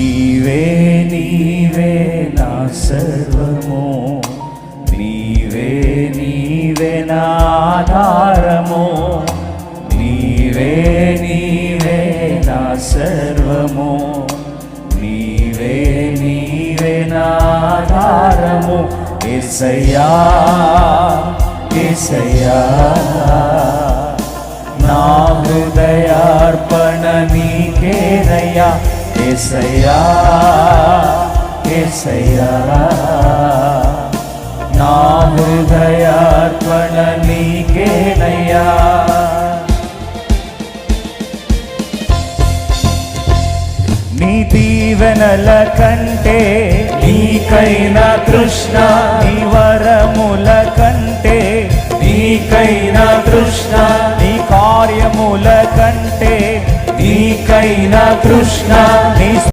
నీవే నీవే నా సర్వము, నీవే నీవే నా ఆధారము, నీవే నీవే నా సర్వము, నీవే నీవే నా ఆధారము. యేసయ్యా యేసయ్యా నా హృదయార్పణ నీకేనయ్యా. యేసయ్యా యేసయ్యా నా హృదయార్పణ నీకేనయ్యా. నీ దీవెనల కంటే నీకైన తృష్ణ, నీ వరముల కంటే నీకైన తృష్ణ, నీ కార్యముల కంటే నీకైన తృష్ణ, నీ